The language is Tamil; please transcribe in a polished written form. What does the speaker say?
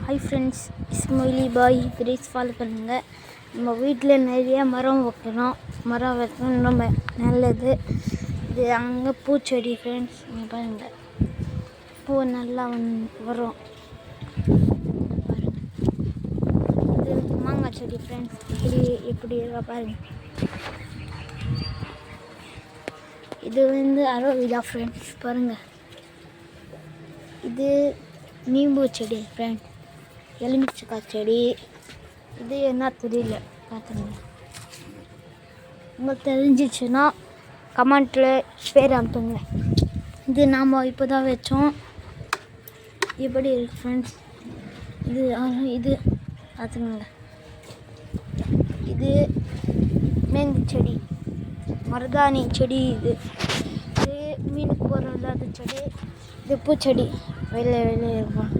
ஹாய் ஃப்ரெண்ட்ஸ், இஸ்மொய்லி பாய் கிரேஸ் ஃபாலோ பண்ணுங்கள். நம்ம வீட்டில் நிறைய மரம் வைக்கணும். மரம் வைக்கணும் ரொம்ப நல்லது. இது அங்கே பூச்செடி ஃப்ரெண்ட்ஸ், இங்கே பாருங்கள், பூ நல்லா வரும். பாருங்கள், இது மாங்காய் செடி ஃப்ரெண்ட்ஸ், இப்படி இருக்கா பாருங்கள். இது அரோவிலா ஃப்ரெண்ட்ஸ், பாருங்கள். இது நீம்பு செடி ஃப்ரெண்ட், எலுமிச்சக்காய் செடி. இது என்ன தெரியல, பார்த்துங்க. உங்களுக்கு தெரிஞ்சிச்சுன்னா கமெண்ட்டில் பேர் அனுப்புங்க. இது நாம் இப்போ தான் வச்சோம். இப்படி இருக்கு ஃப்ரெண்ட்ஸ். இது பார்த்துங்க. இது மேங்கு செடி, மருதாணி செடி. இது மீனுக்கு போகிற இல்லாத செடி. இது பூச்செடி வெளியே இருக்கும்.